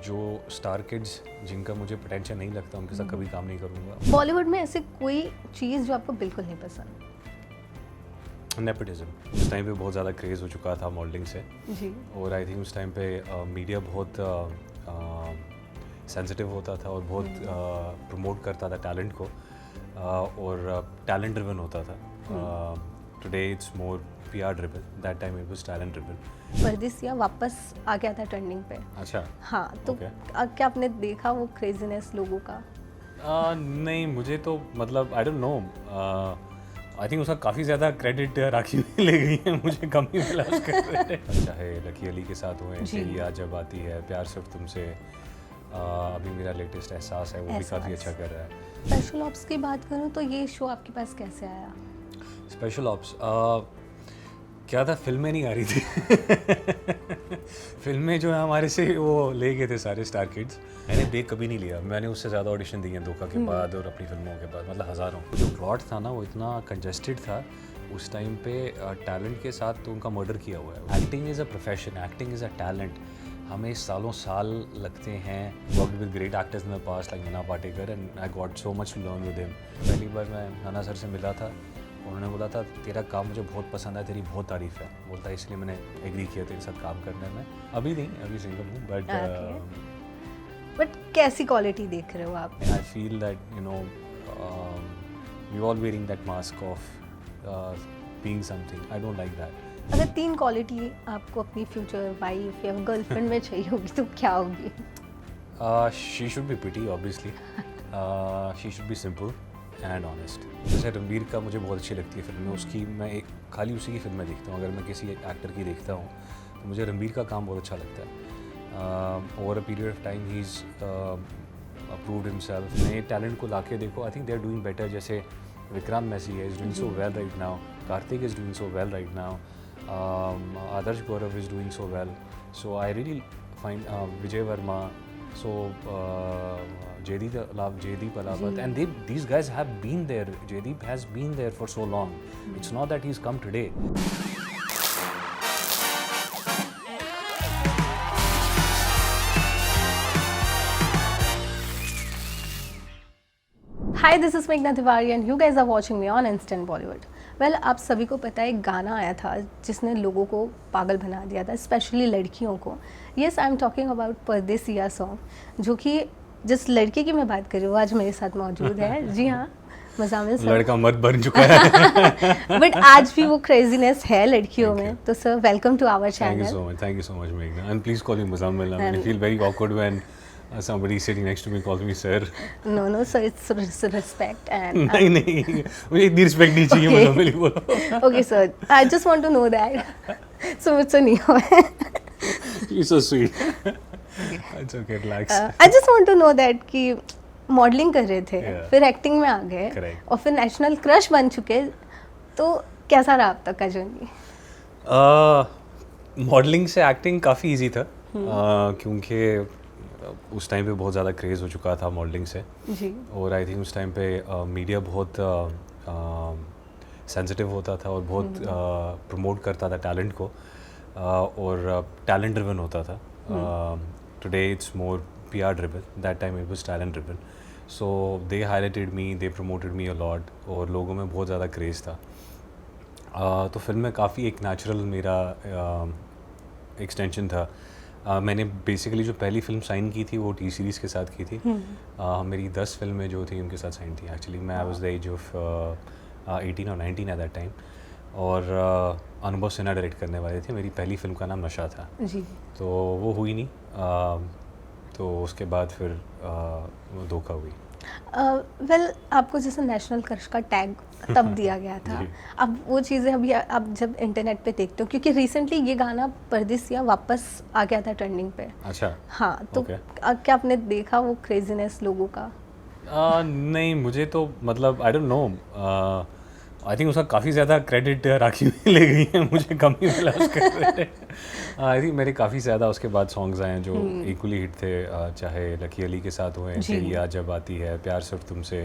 जो star kids जिनका मुझे पोटेंशियल नहीं लगता उनके साथ कभी काम नहीं करूँगा। बॉलीवुड में ऐसी कोई चीज़ जो आपको बिल्कुल नहीं पसंद? नेपोटिज्म उस टाइम पे बहुत ज़्यादा क्रेज़ हो चुका था मॉडलिंग से, जी। और आई थिंक उस टाइम पे मीडिया बहुत सेंसिटिव होता था और बहुत प्रमोट करता था टैलेंट को, और टैलेंट ड्रिवन होता था। Today it's more PR driven, that time it was talent driven. परदेसिया वापस आ गया था ट्रेंडिंग पे। अच्छा। हाँ, तो Okay. क्या आपने देखा वो क्रेजीनेस लोगों का? नहीं, मुझे तो मतलब आई डोंट नो, आई थिंक उसका काफ़ी ज़्यादा क्रेडिट राखी में ले गई है, मुझे कम ही मिला उसका क्रेडिट। चाहे लकी अली के साथ हुए, तेरी याद जब आती है, प्यार सिर्फ तुमसे, अभी मेरा लेटेस्ट एहसास है, वो भी काफ़ी अच्छा कर रहा है। स्पेशल ऑप्स की बात करूँ तो ये शो आपके पास कैसे आया? स्पेशल ऑप्स क्या था, फिल्में नहीं आ रही थी। फिल्में जो है हमारे से वो ले गए थे सारे स्टार किड्स। मैंने ब्रेक कभी नहीं लिया, मैंने उससे ज़्यादा ऑडिशन दिए हैं धोखा के बाद और अपनी फिल्मों के बाद, मतलब हज़ारों। जो प्लॉट था ना वो इतना कंजेस्टेड था उस टाइम पे, टैलेंट के साथ तो उनका मर्डर किया हुआ है। Acting is a profession, acting is a talent. हमें सालों साल लगते हैं। Worked with great actors in the past like Nana Patekar, and I got so much to learn with him. पहली बार मैं नाना सर से मिला था, उन्होंने बोला था तेरा काम मुझे बहुत पसंद है, तेरी बहुत तारीफ़ है, बोलता है इसलिए मैंने एग्री किया तेरे साथ काम करने में। अभी नहीं, अभी सिंगल हूँ, बट कैसी क्वालिटी देख रहे हो आप? I feel that you know we all wearing that mask of being something, I don't like that. अगर 3 क्वालिटी आपको अपनी फ्यूचर वाइफ या गर्लफ्रेंड में चाहिए होगी तो क्या होगी? She should be pretty obviously, she should be simple and honest. जैसे रणबीर का मुझे बहुत अच्छी लगती है फिल्में, उसकी मैं एक खाली उसी की फिल्में देखता हूँ। अगर मैं किसी एक्टर की देखता हूँ तो मुझे रणबीर का काम बहुत अच्छा लगता है। Over a period of time he is approved himself. नए टैलेंट को लाके देखो, I think they are doing better. जैसे विक्रांत मैसी है, is doing so well right now, Kartik is doing so well right now, Adarsh Gourav is doing so well. So I really find Vijay Varma, so Jaideep Alabat, and these guys have been there. Jaideep has been there for so long. It's not that he's come today. Hi, this is Meghna Tiwari and you guys are watching me on Instant Bollywood. Well, आप सभी को पता है एक गाना आया था जिसने लोगों को पागल बना दिया था, स्पेशली लड़कियों को। Yes, I am talking about परदेसिया सॉन्ग, जो कि जिस लड़के की मैं बात कर रही हूँ आज मेरे साथ मौजूद है। जी हाँ, मुज़ामिल सर। लड़का मर्द बन चुका है। बट आज भी वो क्रेजीनेस है लड़कियों में। तो sir, welcome to our channel. Thank you so much, Meghna. And please call me Muzammil. I mean, I feel very awkward when somebody sitting next to me calls me sir. No, sir, it's respect and नहीं, मुझे इतनी respect नहीं चाहिए, मुजाम्मिल ही बोलो। Okay, sir, I just want to know that. So मुझसे नहीं हुआ है। You're so sweet. It's okay, relax. I just want to know that कि मॉडलिंग कर रहे थे, फिर एक्टिंग में आ गए, Correct. और फिर नेशनल क्रश बन चुके, तो कैसा रहा अब तक का जर्नी? मॉडलिंग से एक्टिंग काफ़ी इजी था, क्योंकि उस टाइम पे बहुत ज़्यादा क्रेज़ हो चुका था मॉडलिंग से। जी। और आई थिंक उस टाइम पे मीडिया बहुत सेंसिटिव होता था और बहुत प्रमोट करता था टैलेंट को, और टैलेंट ड्रिवन होता था। Today it's more PR driven, that time it was talent driven. So they highlighted me, they promoted me a lot, और लोगों में बहुत ज़्यादा क्रेज़ था। तो फिल्म में काफ़ी एक नेचुरल मेरा एक्सटेंशन था। मैंने बेसिकली जो पहली फिल्म साइन की थी वो T-सीरीज़ के साथ की थी। मेरी 10 फिल्में जो थी उनके साथ साइन थी एक्चुअली। मैं I was the age of 18 और 19 एट दैट टाइम, और अनुभव सिन्हा डायरेक्ट करने वाले थे। मेरी पहली फिल्म का नाम नशा था। जी। तो वो हुई नहीं, तो उसके बाद फिर वो धोखा हुई। वेल, आपको जैसे नेशनल क्रश का टैग तब दिया गया था। अब वो चीज़ें अभी आप जब इंटरनेट पे देखते हो, क्योंकि रिसेंटली ये गाना परदेसिया वापस आ गया था ट्रेंडिंग पे। अच्छा। हाँ, तो Okay. क्या आपने देखा वो क्रेजीनेस लोगों का? नहीं, मुझे तो मतलब आई डोंट नो, आई थिंक उसका काफ़ी ज़्यादा क्रेडिट राखी में ले गई है, मुझे कम ही मिला उसका क्रेडिट। आई थिंक मेरे काफ़ी ज़्यादा उसके बाद सॉन्ग्स आए हैं जो इक्वली हिट थे, चाहे लकी अली के साथ हुए, तेरी याद जब आती है, प्यार सिर्फ तुमसे,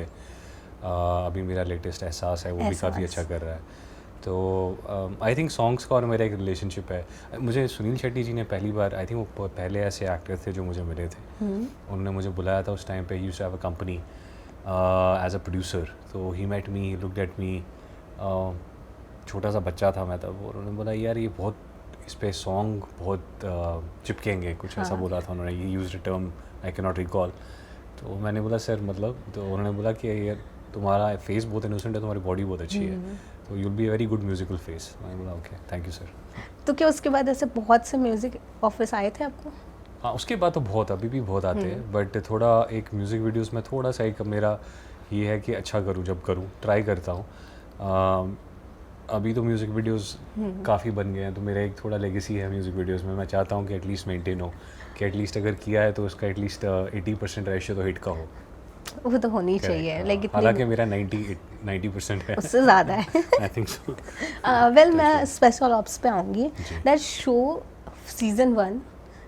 अभी मेरा लेटेस्ट एहसास है, वो भी काफ़ी अच्छा कर रहा है। तो आई थिंक सॉन्ग्स का और मेरा एक रिलेशनशिप है। मुझे सुनील शेट्टी जी ने पहली बार, आई थिंक वो पहले ऐसे एक्टर थे जो मुझे मिले थे, उन्होंने मुझे बुलाया था उस टाइम पे। Used to have a company as a producer, तो he met me, looked at me, छोटा सा बच्चा था मैं तब, और उन्होंने बोला यार ये बहुत, इस पे सॉन्ग बहुत चिपकेंगे, कुछ ऐसा बोला था उन्होंने। ये used term I can not recall. तो मैंने बोला सर मतलब, तो उन्होंने बोला कि यार तुम्हारा फेस बहुत इनोसेंट है, तुम्हारी बॉडी बहुत अच्छी है, तो you'll be very good musical face. मैंने बोला ओके थैंक यू सर। तो क्या उसके बाद ऐसे बहुत से म्यूजिक ऑफर्स आए थे आपको? हाँ उसके बाद तो बहुत, अभी भी बहुत आते हैं, बट थोड़ा एक म्यूज़िक वीडियोस में थोड़ा सा एक मेरा ये है कि अच्छा करूँ, जब करूँ ट्राई करता हूँ। अभी तो म्यूज़िक वीडियोस काफ़ी बन गए हैं, तो मेरा एक थोड़ा लेगेसी है म्यूज़िक वीडियोस में। मैं चाहता हूँ कि एटलीस्ट मेंटेन हो, कि एटलीस्ट अगर किया है तो उसका एटलीस्ट 80% रेशियो तो हिट का हो। वो तो होनी चाहिए, लाइक हालांकि मेरा 90% है, उससे ज़्यादा है। I think so. वेल मैं स्पेशल ऑप्स पे आऊँगी। दैट शो सीज़न 1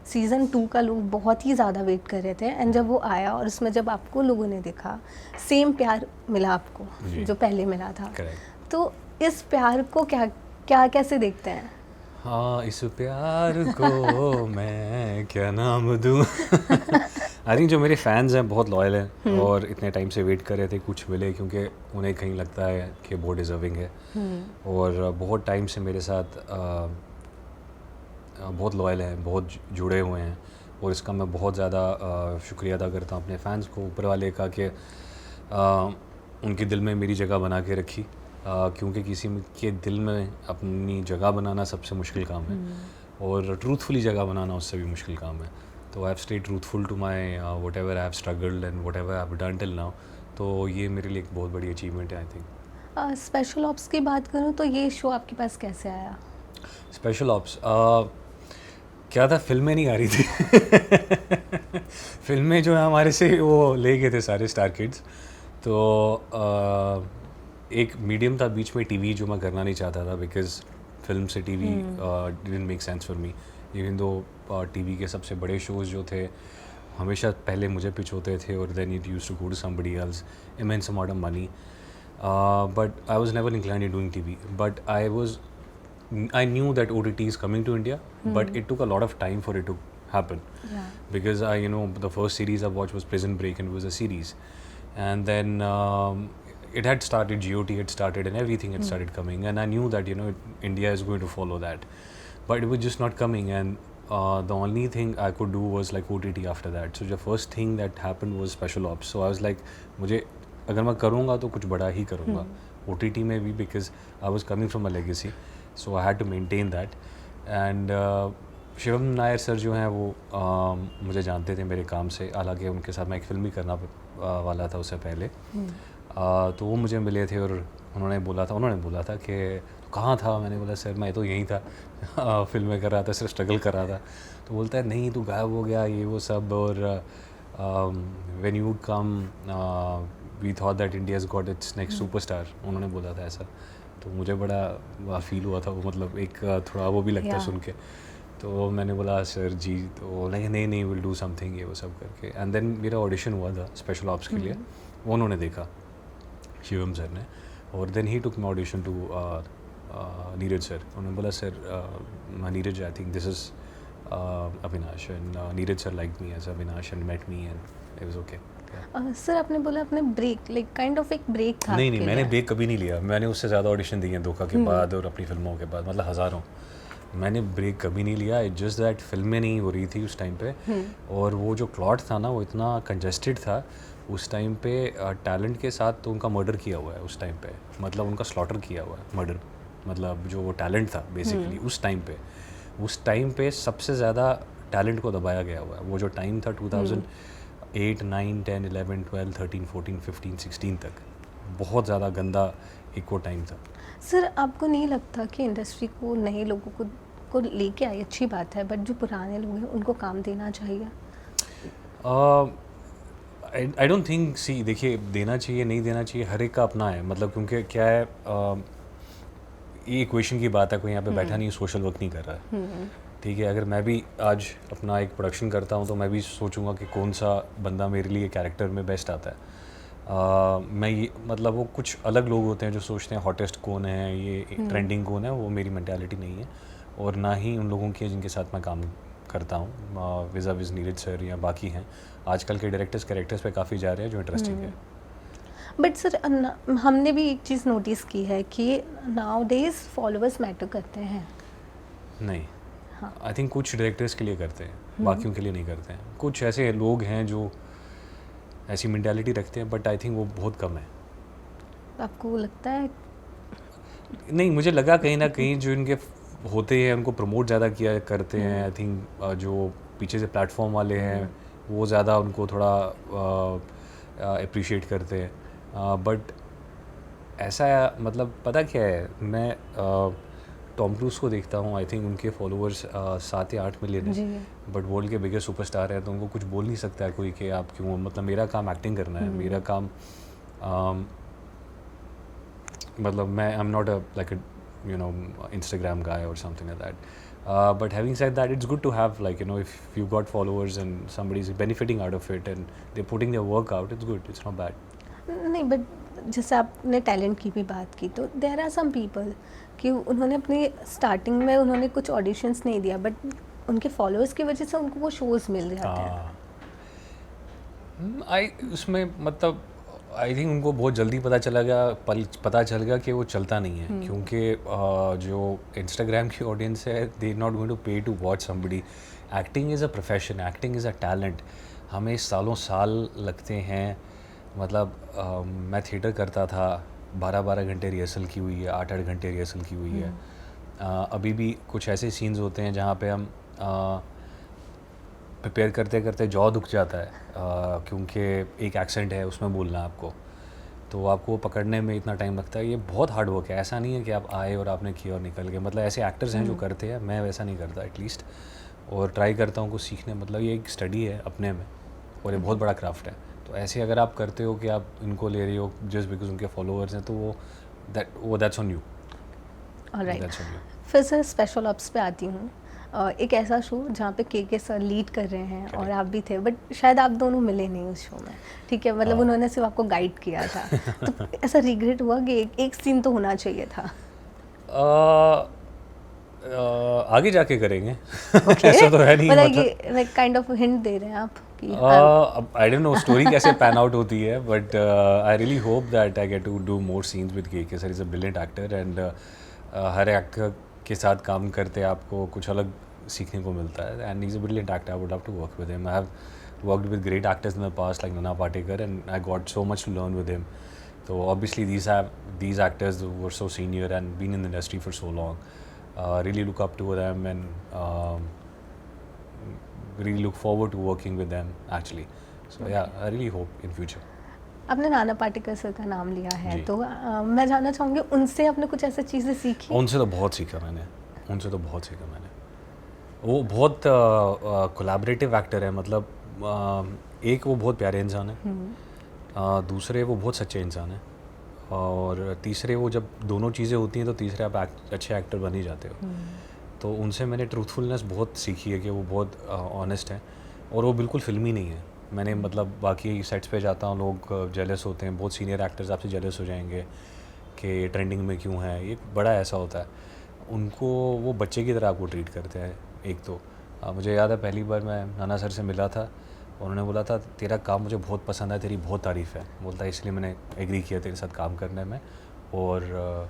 सीज़न 2 का लोग बहुत ही ज़्यादा वेट कर रहे थे, एंड जब वो आया और उसमें जब आपको लोगों ने देखा, सेम प्यार मिला आपको जो पहले मिला था। Correct. तो इस प्यार को क्या कैसे देखते हैं? हाँ इस प्यार को मैं क्या नाम दूँ। आई थिंक जो मेरे फैंस हैं बहुत लॉयल हैं, और इतने टाइम से वेट कर रहे थे कुछ मिले, क्योंकि उन्हें कहीं लगता है कि बहुत डिज़र्विंग है, और बहुत टाइम से मेरे साथ बहुत लॉयल हैं, बहुत जुड़े हुए हैं, और इसका मैं बहुत ज़्यादा शुक्रिया अदा करता हूँ अपने फ़ैन्स को, ऊपर वाले का, कि उनके दिल में मेरी जगह बना के रखी। क्योंकि किसी के दिल में अपनी जगह बनाना सबसे मुश्किल काम है, और ट्रूथफुली जगह बनाना उससे भी मुश्किल काम है। तो I have stayed truthful to my whatever I have struggled and whatever I have done till now. तो ये मेरे लिए एक बहुत बड़ी अचीवमेंट है आई थिंक। स्पेशल ऑप्स की बात करूँ तो ये शो आपके पास कैसे आया? स्पेशल ऑप्स क्या था, फिल्में नहीं आ रही थी। फिल्में जो है हमारे से वो ले गए थे सारे स्टार किड्स। तो एक मीडियम था बीच में टीवी, जो मैं करना नहीं चाहता था, बिकॉज फिल्म से TV didn't make sense for me. Even though TV के सबसे बड़े शोज़ जो थे हमेशा पहले मुझे पिच होते थे, और then it used to go to somebody else, immense amount of money, but I was never inclined in doing TV. But I knew that OTT is coming to India, but it took a lot of time for it to happen. Yeah. Because the first series I watched was Prison Break, and it was a series. And then it had started, GOT had started, and everything had started coming. And I knew that, India is going to follow that. But it was just not coming, and the only thing I could do was like OTT after that. So the first thing that happened was Special Ops. So I was like, मुझे अगर मैं करूँगा तो कुछ बड़ा ही करूँगा OTT में भी, because I was coming from a legacy. So I had to maintain that. And Shivam Nair sir जो हैं वो मुझे जानते थे मेरे काम से, हालांकि उनके साथ मैं एक फिल्म भी करना वाला था उससे पहले। तो वो मुझे मिले थे, और उन्होंने बोला था कि तो कहाँ था? मैंने बोला सर मैं तो यहीं था, फिल्में कर रहा था, सिर्फ स्ट्रगल कर रहा था। तो बोलता है नहीं तू गायब हो गया, ये वो सब, और when you would come we thought that India has got its next superstar, उन्होंने बोला था ऐसा। तो मुझे बड़ा फील हुआ था वो, मतलब एक थोड़ा वो भी लगता है सुन के। तो मैंने बोला सर जी, तो नहीं विल डू समथिंग, ये वो सब करके। एंड देन मेरा ऑडिशन हुआ था स्पेशल ऑप्स के लिए, वो उन्होंने देखा शिवम सर ने, और then he took my audition to Neeraj sir. उन्होंने बोला sir Neeraj I think this is Avinash, and Neeraj sir like me as Avinash and met me, and it was okay. Sir आपने बोला अपने ब्रेक, लाइक काइंड ऑफ एक ब्रेक था? नहीं मैंने ब्रेक कभी नहीं लिया। मैंने उससे ज़्यादा ऑडिशन दिए हैं धोखा के बाद और अपनी फिल्मों के बाद, मतलब हज़ारों। मैंने ब्रेक कभी नहीं लिया, इट जस्ट दैट फिल्में नहीं हो रही थी उस टाइम पे, और वो जो प्लॉट था ना वो इतना कंजेस्टेड था उस टाइम पे। टैलेंट के साथ तो उनका मर्डर किया हुआ है उस टाइम पे, मतलब उनका स्लॉटर किया हुआ है, मर्डर, मतलब जो वो टैलेंट था बेसिकली उस टाइम पे सबसे ज़्यादा टैलेंट को दबाया गया हुआ है। वो जो टाइम था 2008, 9, 10, 11, 12, 13, 14, 15, 16 तक, बहुत ज़्यादा गंदा एक वो टाइम था। सर आपको नहीं लगता कि इंडस्ट्री को नए लोगों को लेके आई, अच्छी बात है, बट जो पुराने लोग हैं उनको काम देना चाहिए? आई डोंट थिंक, सी देखिए देना चाहिए नहीं देना चाहिए हर एक का अपना है, मतलब क्योंकि क्या है, ये इक्वेशन की बात है, कोई यहाँ पे बैठा नहीं सोशल वर्क नहीं कर रहा है, ठीक है। अगर मैं भी आज अपना एक प्रोडक्शन करता हूँ तो मैं भी सोचूंगा कि कौन सा बंदा मेरे लिए कैरेक्टर में बेस्ट आता है। मैं ये मतलब वो कुछ अलग लोग होते हैं जो सोचते हैं हॉटेस्ट कौन है, ये ट्रेंडिंग कौन है, वो मेरी मेंटालिटी नहीं है और ना ही उन लोगों की है जिनके साथ मैं काम करता हूँ। विज़ा विज़ नीरज सर या बाकी हैं, आजकल के डायरेक्टर्स कैरेक्टर्स पे काफ़ी जा रहे हैं जो इंटरेस्टिंग है। बट सर हमने भी एक चीज़ नोटिस की है कि नाउ डेज फॉलोअर्स मैटर करते हैं। नहीं, हाँ। आई थिंक कुछ डायरेक्टर्स के लिए करते हैं, बाकियों के लिए नहीं करते हैं। कुछ ऐसे लोग हैं जो ऐसी मेंटालिटी रखते हैं, बट आई थिंक वो बहुत कम है। आपको लगता है? नहीं, मुझे लगा कहीं ना कहीं जो इनके होते हैं उनको प्रमोट ज़्यादा किया करते हैं। आई थिंक जो पीछे से प्लेटफॉर्म वाले हैं वो ज़्यादा उनको थोड़ा अप्रिशिएट करते हैं। बट ऐसा मतलब पता क्या है, मैं टॉम क्रूज़ को देखता हूँ, आई थिंक उनके फॉलोअर्स 7 या 8 मिलियन जी। है, बट वर्ल्ड के बिगेस्ट सुपरस्टार हैं, तो उनको कुछ बोल नहीं सकता है कोई कि आप क्यों। मतलब मेरा काम एक्टिंग करना है, मेरा काम मतलब मैं I am not like you know Instagram guy or something like that. But having said that, it's good to have, like, if you got followers and somebody's benefiting out of it and they're putting their work out, it's good, it's not bad. नहीं, but जैसे आपने talent की भी बात की, तो there are some people कि उन्होंने अपनी स्टार्टिंग में उन्होंने कुछ ऑडिशंस नहीं दिया, बट उनके फॉलोअर्स की वजह से उनको वो शोज मिल जाते हैं। उसमें मतलब आई थिंक उनको बहुत जल्दी पता चल गया कि वो चलता नहीं है, क्योंकि जो इंस्टाग्राम की ऑडियंस है, they not going to pay to watch somebody. Acting is a profession, acting is a talent. हमें सालों साल लगते हैं। मतलब मैं थिएटर करता था, 12-12 घंटे रिहर्सल की हुई है, 8-8 घंटे रिहर्सल की हुई है। अभी भी कुछ ऐसे सीन्स होते हैं जहाँ पे हम प्रिपेयर करते करते जॉ दुख जाता है, क्योंकि एक एक्सेंट है उसमें बोलना आपको, तो आपको पकड़ने में इतना टाइम लगता है। ये बहुत हार्ड वर्क है, ऐसा नहीं है कि आप आए और आपने किया और निकल गए। मतलब ऐसे एक्टर्स हैं जो करते हैं, मैं वैसा नहीं करता एटलीस्ट, और ट्राई करता हूँ कुछ सीखने। मतलब ये एक स्टडी है अपने में और ये बहुत बड़ा क्राफ्ट है। तो ऐसे अगर आप करते हो कि आप इनको ले रहे हो जस्ट बिकॉज उनके फॉलोअर्स हैं, तो वो दैट्स ऑन यू। ऑलराइट, फिर से स्पेशल ऑप्स पे आती हूँ। एक ऐसा शो जहाँ पे के सर लीड कर रहे हैं और आप भी थे, बट शायद आप दोनों मिले नहीं उस शो में, ठीक है? मतलब उन्होंने सिर्फ आपको गाइड किया था। तो ऐसा रिग्रेट हुआ कि एक सीन तो होना चाहिए था? आगे जाके करेंगे। ऐसा तो है नहीं, मतलब ये लाइक काइंड ऑफ हिंट दे रहे हैं आप कि आई डोंट नो स्टोरी कैसे पैन आउट होती है, but I really hope that I get to do more scenes with K sir. Is a brilliant actor and हर एक्टर के साथ काम करते आपको कुछ अलग सीखने को मिलता है, and is a brilliant actor. I would love to work with him. I have worked with great actors in the past like Nana Patekar, and I got so much to learn with him. So obviously these actors were so senior and been in the industry for so long. Really look up to them and really look forward to working with them actually. So yeah, I really hope in future. आपने Nana Patekar sir का नाम लिया है, तो मैं जानना चाहूँगी उनसे आपने कुछ ऐसी चीज़ें सीखी? उनसे तो बहुत सीखा मैंने। वो बहुत कोलैबोरेटिव एक्टर है। मतलब एक वो बहुत प्यारे इंसान है, दूसरे वो बहुत सच्चे इंसान है, और तीसरे वो जब दोनों चीज़ें होती हैं तो तीसरे आप अच्छे एक्टर बन ही जाते हो। तो उनसे मैंने ट्रूथफुलनेस बहुत सीखी है कि वो बहुत ऑनेस्ट है और वो बिल्कुल फिल्मी नहीं है। मैंने मतलब बाकी सेट्स पे जाता हूँ, लोग जेलस होते हैं, बहुत सीनियर एक्टर्स आपसे जेलस हो जाएंगे कि ट्रेंडिंग में क्यों है, ये बड़ा ऐसा होता है। उनको वो बच्चे की तरह आपको ट्रीट करते हैं। एक तो मुझे याद है पहली बार मैं नाना सर से मिला था, उन्होंने बोला था तेरा काम मुझे बहुत पसंद है, तेरी बहुत तारीफ़ है, बोलता है इसलिए मैंने एग्री किया तेरे साथ काम करने में। और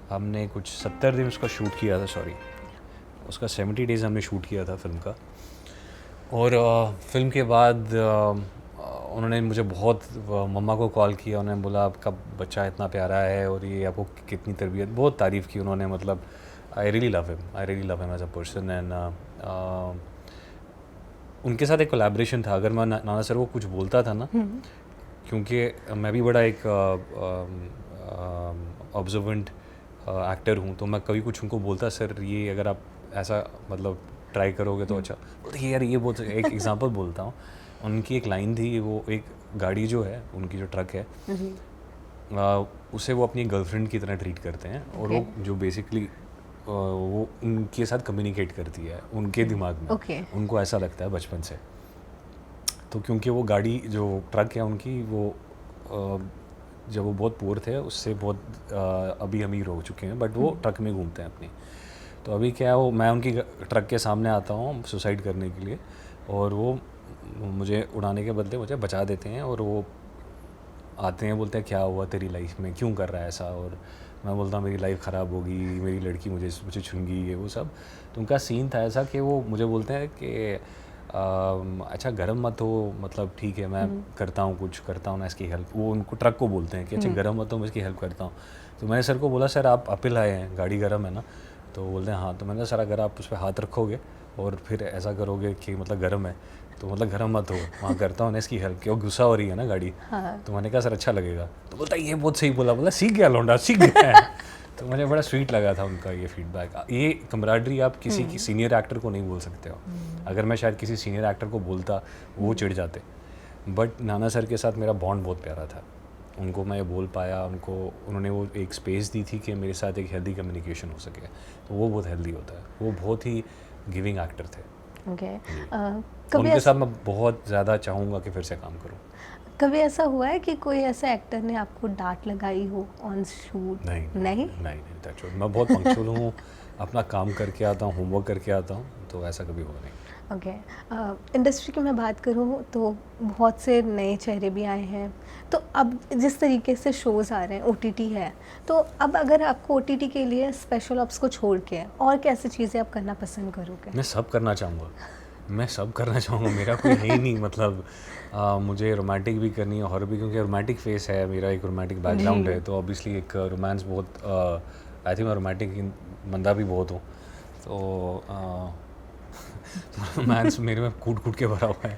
हमने कुछ 70 दिन उसका शूट किया था, उसका 70 डेज़ हमने शूट किया था फिल्म का। और फिल्म के बाद उन्होंने मुझे बहुत मम्मा को कॉल किया, उन्होंने बोला आपका बच्चा इतना प्यारा है और ये आपको कितनी तरबियत, बहुत तारीफ़ की उन्होंने। मतलब I really love him as a person. And उनके साथ एक कोलैबोरेशन था। अगर मैं नाना सर को कुछ बोलता था ना, क्योंकि मैं भी बड़ा एक ऑब्जर्वेंट एक्टर हूँ, तो मैं कभी कुछ उनको बोलता, सर ये अगर आप ऐसा मतलब ट्राई करोगे तो अच्छा। बोलते यार ये बहुत, एक एग्जांपल बोलता हूँ। उनकी एक लाइन थी, वो एक गाड़ी जो है उनकी, जो ट्रक है, उसे वो अपनी गर्लफ्रेंड की तरह ट्रीट करते हैं, और वो जो बेसिकली वो उनके साथ कम्युनिकेट करती है उनके दिमाग में। उनको ऐसा लगता है बचपन से। तो क्योंकि वो गाड़ी जो ट्रक है उनकी, वो जब वो बहुत पुअर थे उससे बहुत अभी अमीर हो चुके हैं, बट वो ट्रक में घूमते हैं अपनी। तो अभी क्या है, वो मैं उनकी ट्रक के सामने आता हूँ सुसाइड करने के लिए, और वो मुझे उड़ाने के बदले मुझे बचा देते हैं, और वो आते हैं बोलते हैं क्या हुआ तेरी लाइफ में, क्यों कर रहा है ऐसा, और मैं बोलता हूँ मेरी लाइफ ख़राब होगी, मेरी लड़की मुझे छुनगी, ये वो सब। तो उनका सीन था ऐसा कि वो मुझे बोलते हैं कि अच्छा गर्म मत हो, मतलब ठीक है मैं करता हूँ, कुछ करता हूँ ना इसकी हेल्प। वो उनको ट्रक को बोलते हैं कि अच्छा गर्म मत हो, मैं इसकी हेल्प करता हूँ। तो मैंने सर को बोला सर आप अपील आए हैं, गाड़ी गर्म है ना? तो बोलते हैं हाँ। तो मैंने सर अगर आप उस पर हाथ रखोगे और फिर ऐसा करोगे कि मतलब गर्म है, तो मतलब गर्म मत हो, वहाँ करता हूँ ना इसकी हेल्प, क्यों गुस्सा हो रही है ना गाड़ी। हाँ। तो मैंने कहा सर अच्छा लगेगा। तो बोलता ये बहुत सही बोला सीख गया लौंडा, सीख गया है। तो मुझे बड़ा स्वीट लगा था उनका ये फीडबैक। ये कमराडरी आप किसी की सीनियर एक्टर को नहीं बोल सकते हो। अगर मैं शायद किसी सीनियर एक्टर को बोलता वो चिढ़ जाते, बट नाना सर के साथ मेरा बॉन्ड बहुत प्यारा था। उनको मैं बोल पाया, उन्होंने वो एक स्पेस दी थी कि मेरे साथ एक हेल्दी कम्युनिकेशन हो सके, तो वो बहुत हेल्दी होता है। वो बहुत ही गिविंग एक्टर थे। ओके। उनके साथ मैं बहुत ज़्यादा चाहूँगा कि फिर से काम करूँ। कभी ऐसा हुआ है कि कोई ऐसा एक्टर ने आपको डांट लगाई हो ऑन शूट? नहीं। मैं बहुत पंक्चुअल हूँ, अपना काम करके आता हूँ, होमवर्क करके आता हूँ, तो ऐसा कभी हुआ नहीं। ओके। इंडस्ट्री की मैं बात करूँ तो बहुत से नए चेहरे भी आए हैं। तो अब जिस तरीके से शोज़ आ रहे हैं, ओटीटी है, तो अब अगर आपको ओटीटी के लिए स्पेशल ऑप्स को छोड़ के और कैसी चीज़ें आप करना पसंद करोगे? मैं सब करना चाहूँगा, मेरा कोई है ही नहीं। मतलब मुझे रोमांटिक भी करनी है, हॉरर भी, क्योंकि रोमांटिक फेस है मेरा, एक रोमांटिक बैकग्राउंड है, तो ऑब्वियसली एक रोमांस बहुत आई थिंक मैं रोमांटिक बंदा भी बहुत हूँ, तो रोमांस मेरे में कूट के भरा हुआ है।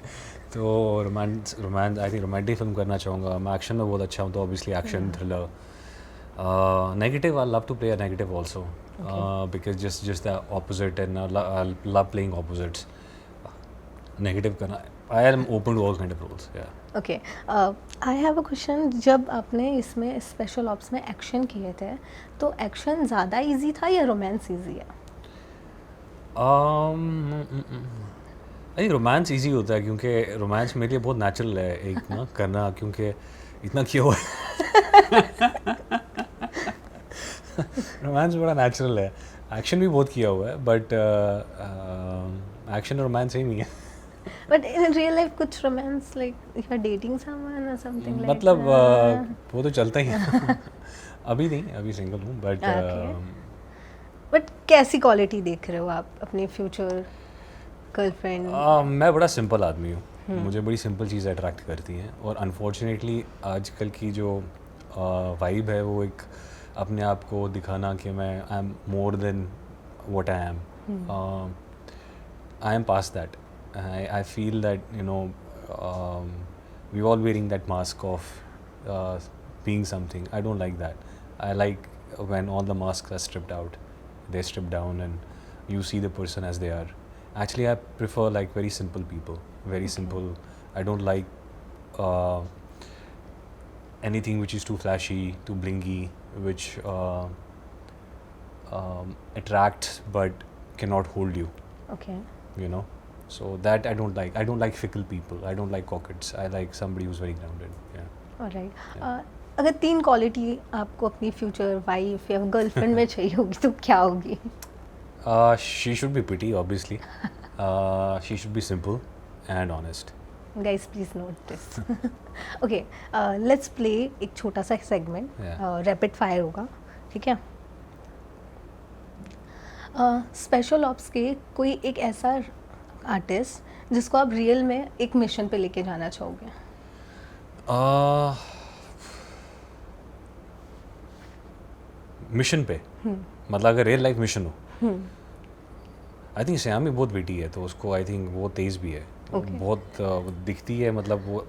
तो romance I think romantic film करना चाहूँगा। मैं एक्शन में बहुत अच्छा हूँ, तो obviously action, thriller, negative. I love to play a negative also, because just the opposite, and I love playing opposites. Negative करना, I am open to all kind of roles. Yeah. Okay. I have a question. जब आपने इसमें special ops में action किए थे, तो action ज़्यादा easy था या रोमांस इजी है? आई थिंक रोमांस इजी होता है, क्योंकि रोमांस मेरे लिए बहुत नेचुरल है एक ना करना, क्योंकि इतना किया हुआ है। रोमांस बड़ा नेचुरल है। एक्शन भी बहुत किया हुआ है, बट एक्शन और रोमांस सेम ही है। बट इन रियल लाइफ कुछ romance, like you are dating someone और समथिंग लाइक मतलब वो तो चलता ही है। अभी नहीं, अभी सिंगल हूँ, बट बट कैसी क्वालिटी देख रहे हो आप अपने फ्यूचर गर्लफ्रेंड? मैं बड़ा सिंपल आदमी हूँ, मुझे बड़ी सिंपल चीज़ें अट्रैक्ट करती हैं, और अनफॉर्चुनेटली आजकल की जो वाइब है वो एक अपने आप को दिखाना कि मैं I am more than what I am, I am past that. I feel that we all wearing that mask of being something. I don't like that. I like when all the masks are stripped out. They're stripped down and you see the person as they are. Actually, I prefer like very simple people. Very simple. I don't like anything which is too flashy, too blingy, which attracts but cannot hold you. Okay. So that I don't like. I don't like fickle people. I don't like cockets. I like somebody who's very grounded. Yeah. Alright. अगर 3 quality आपको अपनी future wife या girlfriend में चाहिए होगी तो क्या होगी? She should be pretty, obviously. She should be simple and honest. Guys, please note this. Okay, let's play एक छोटा सा सेगमेंट, रैपिड फायर होगा, ठीक है? स्पेशल ऑप्स के कोई एक ऐसा आर्टिस्ट जिसको आप रियल में एक मिशन पे लेके जाना चाहोगे? मिशन पे, मतलब अगर रियल लाइफ मिशन हो, आई थिंक श्यामी बहुत बेटी है, तो उसको आई थिंक वो तेज़ भी है, बहुत दिखती है, मतलब वो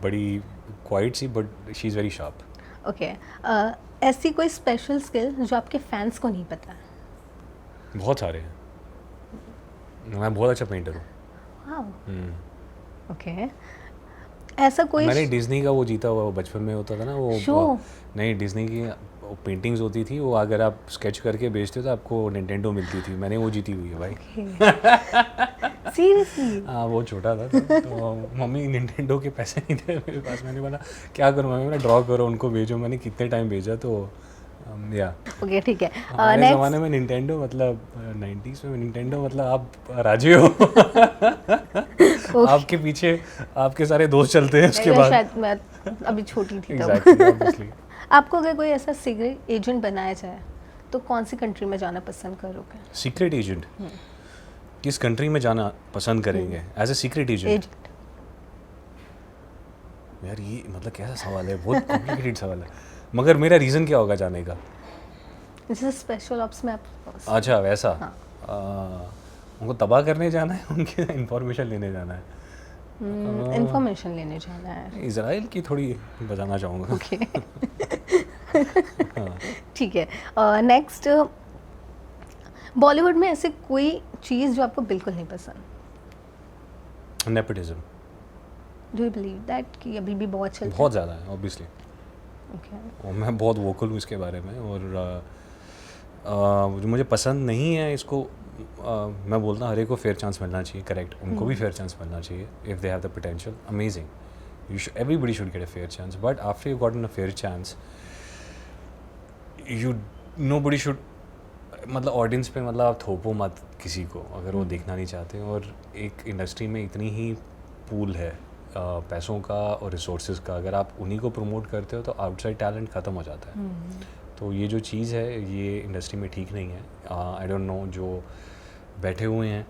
बड़ी क्वाइट सी, but she is very sharp. Okay. ऐसी कोई स्पेशल स्किल जो आपके फैंस को नहीं पता है? बहुत सारे हैं। मैं बहुत अच्छा पेंटर हूँ। ओके। ऐसा कोई मैंने डिज्नी का वो जीता हुआ, वो बचपन में होता था ना वो शो? नहीं, डिज्नी की पेंटिंग्स होती थी, वो अगर आप स्केच करके बेचते तो आपको निंटेंडो मिलती थी, मैंने वो जीती हुई है भाई। सीरियसली? हाँ वो छोटा था तो मम्मी निंटेंडो के पैसे नहीं थे मेरे पास, मैंने बोला क्या करूँ मम्मी, मेरा ड्रॉ करो उनको भेजो, मैंने कितने टाइम भेजा तो या ओके ठीक है। हमारे नेक्स्ट ज़माने में निंटेंडो मतलब 90s में निंटेंडो मतलब आप राजी हो आपके पीछे आपके सारे दोस्त चलते हैं उसके बाद। शायद मैं अभी छोटी थी तब। Exactly obviously. आपको अगर कोई ऐसा सीक्रेट एजेंट बनाया जाए तो कौन सी कंट्री में जाना पसंद करोगे? सीक्रेट एजेंट किस कंट्री में जाना पसंद करेंगे एज ए सीक्रेट एजेंट? यार ये मतलब कैसा सवाल है, बहुत कॉम्प्लिकेटेड सवाल है, मगर मेरा रीज़न क्या होगा जाने का? जैसे स्पेशल ऑप्स में आप अच्छा वैसा। हाँ। उनको तबाह करने जाना है उनके इंफॉर्मेशन लेने जाना है? इंफॉर्मेशन लेने जाना है। इजराइल की थोड़ी बताना चाहूँगा। ओके हाँ। ठीक है। नेक्स्ट, बॉलीवुड में ऐसे कोई चीज़ जो आपको बिल्कुल नहीं पसंद? Nepotism do you believe that कि अभी भी बहुत चलता है? बहुत ज़्यादा है ऑब्वियसली, ओके। और मैं बहुत वोकल हूँ इसके बारे में, और जो मुझे पसंद नहीं है इसको मैं बोलता हूँ हर एक को फेयर चांस मिलना चाहिए, करेक्ट, उनको भी फेयर चांस मिलना चाहिए if they have the potential, amazing, everybody should get a fair chance, but after you got in a fair chance you nobody should, मतलब ऑडियंस पे मतलब आप थोपो मत किसी को अगर वो देखना नहीं चाहते, और एक इंडस्ट्री में इतनी ही पूल है पैसों का और रिसोर्सेज का, अगर आप उन्हीं को प्रमोट करते हो तो आउटसाइड टैलेंट ख़त्म हो जाता है। तो ये जो चीज़ है ये इंडस्ट्री में ठीक नहीं है। आई डोंट नो जो बैठे हुए हैं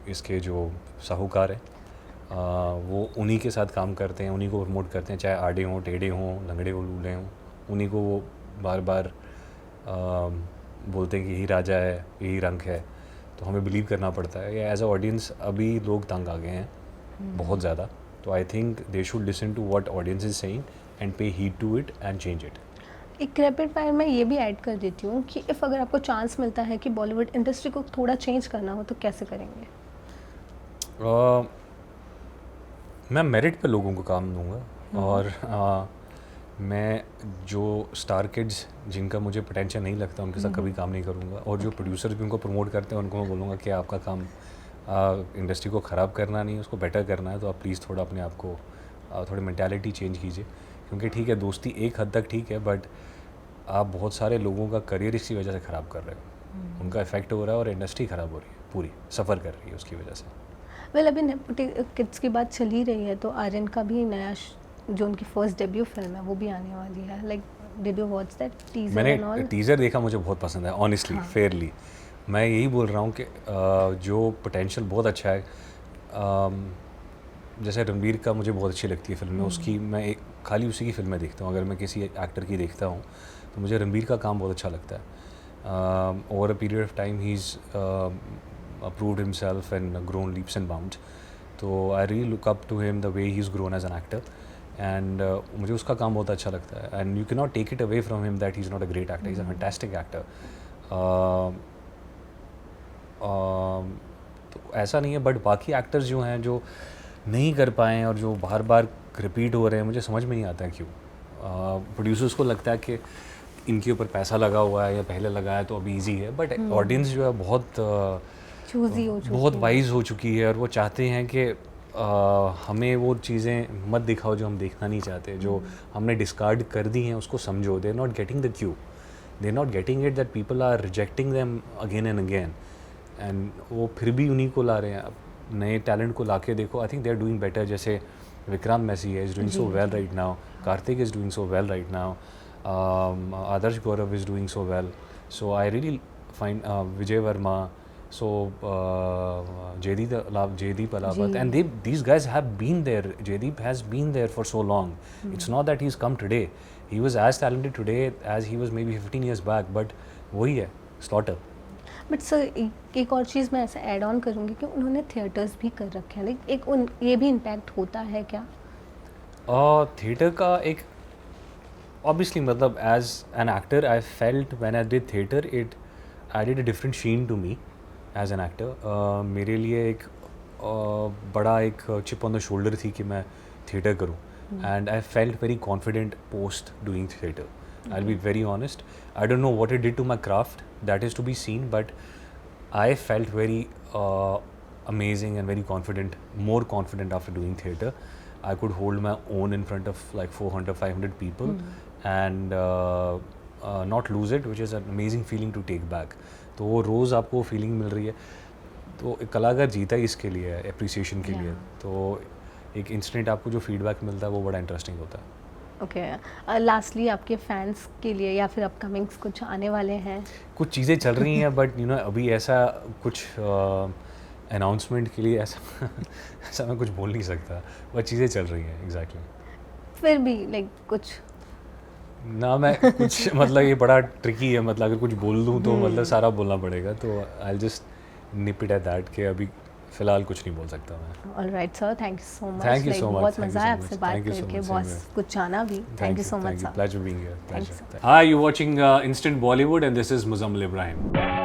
इसके जो साहूकार हैं वो उन्हीं के साथ काम करते हैं, उन्हीं को प्रमोट करते हैं, चाहे आड़े हों टेढ़े हों लंगड़े हों लूले हों, उन्हीं को वो बार बार बोलते हैं कि यही राजा है यही रंग है, तो हमें बिलीव करना पड़ता है। या एज अ ऑडियंस अभी लोग तंग आ गए हैं बहुत ज़्यादा, तो I think they should listen to what audience is saying and pay heed to it and change it. एक रैपिड फायर में ये भी ऐड कर देती हूँ कि इफ़ अगर आपको चांस मिलता है कि बॉलीवुड इंडस्ट्री को थोड़ा चेंज करना हो तो कैसे करेंगे? मैं मेरिट पे लोगों को काम दूंगा, और मैं जो स्टार किड्स जिनका मुझे पोटेंशियल नहीं लगता उनके साथ कभी काम नहीं करूंगा, और जो प्रोड्यूसर्स भी उनको प्रमोट करते हैं उनको मैं बोलूँगा कि आपका काम इंडस्ट्री को ख़राब करना नहीं, उसको बेटर करना है, तो आप प्लीज़ थोड़ा अपने आप को थोड़ी मेंटालिटी चेंज कीजिए, क्योंकि ठीक है दोस्ती एक हद तक ठीक है, बट आप बहुत सारे लोगों का करियर इसी वजह से ख़राब कर रहे हो, उनका इफेक्ट हो रहा है और इंडस्ट्री ख़राब हो रही है, पूरी सफ़र कर रही है उसकी वजह से। वेल अभी किड्स की बात चली रही है तो आर्यन का भी नया जो उनकी फर्स्ट डेब्यू फिल्म है वो भी आने वाली है, like did you watch that teaser? मैंने टीज़र देखा, मुझे बहुत पसंद है ऑनेस्टली फेयरली, मैं यही बोल रहा हूँ कि जो पोटेंशियल बहुत अच्छा है, जैसे रणबीर का मुझे बहुत अच्छी लगती है फिल्में उसकी, मैं खाली उसी की फिल्में देखता हूँ, अगर मैं किसी एक्टर की देखता हूँ तो मुझे रणबीर का काम बहुत अच्छा लगता है। Over a period of time he is approved himself and grown leaps and bounds, तो I really look up to him the way he's grown as an actor, and मुझे उसका काम बहुत अच्छा लगता है, and you cannot take it away from him that he's not a great actor, he's a fantastic actor। तो ऐसा नहीं है, बट बाकी एक्टर्स जो हैं जो नहीं कर पाए और जो बार बार रिपीट हो रहे हैं, मुझे समझ में नहीं आता है क्यों। प्रोड्यूसर्स को लगता है कि इनके ऊपर पैसा लगा हुआ है या पहले लगा है तो अभी ईजी है, बट ऑडियंस जो है बहुत चूजी हो चुकी बहुत वाइज हो चुकी है, और वो चाहते हैं कि हमें वो चीज़ें मत दिखाओ जो हम देखना नहीं चाहते, जो हमने डिस्कार्ड कर दी हैं उसको समझो। They are not getting the cue, they are not getting it that people are rejecting them again and again, and वो फिर भी उन्हीं को ला रहे हैं। अब नए टैलेंट को ला के देखो, I think they are doing better, जैसे विक्रांत मैसी है, is doing so well right now, Kartik is doing so well right now, Adarsh Gourav is doing so well, so I really find Vijay Varma, so Jaideep Alawat, and these guys have been there. Jaideep has been there for so long. It's not that he's come today. He was as talented today as he was maybe 15 years back, but वही है slaughter. But sir एक और चीज़ मैं ऐसा add on करूँगी कि उन्होंने theatres भी कर रखे हैं, लाइक एक ये भी इम्पैक्ट होता है क्या? थिएटर का एक obviously मतलब as an actor I felt when I did theatre it added a different sheen to me as an actor. मेरे लिए एक बड़ा एक चिप ऑन द शोल्डर थी कि मैं थिएटर करूँ, and I felt very confident post doing theatre. I will be very honest, I don't know what it did to my craft, that is to be seen, but I felt very amazing and very confident, more confident after doing theatre. I could hold my own in front of like 400, 500 people and not lose it, which is an amazing feeling to take back. तो वो रोज़ आपको feeling मिल रही है, तो एक कलाकार जीता ही इसके लिए है, एप्रिसिएशन के लिए. तो एक इंस्टेंट आपको जो फीडबैक मिलता है वो बड़ा इंटरेस्टिंग होता है. ओके, लास्टली आपके फैंस के लिए या फिर अपकमिंग्स कुछ आने वाले हैं? कुछ चीज़ें चल रही हैं बट यू नो अभी ऐसा कुछ अनाउंसमेंट के लिए ऐसा ऐसा मैं कुछ बोल नहीं सकता, बट चीज़ें चल रही हैं. एग्जैक्टली. फिर भी लाइक कुछ ना मैं कुछ मतलब ये बड़ा ट्रिकी है, मतलब अगर कुछ बोल दूँ तो मतलब सारा बोलना पड़ेगा, तो I just nib it at that कि अभी फ़िलहाल कुछ नहीं बोल सकता मैं. Alright sir, thank you so much. Thank you so much. बहुत Thank you मज़ा so आया much. आपसे बात Thank you so करके, much. बहुत Same here. कुछ जाना भी. Thank you so much Thank you. Sir. Pleasure being here. Thanks, Pleasure. sir. Hi, you're watching Instant Bollywood and this is Muzammil Ibrahim.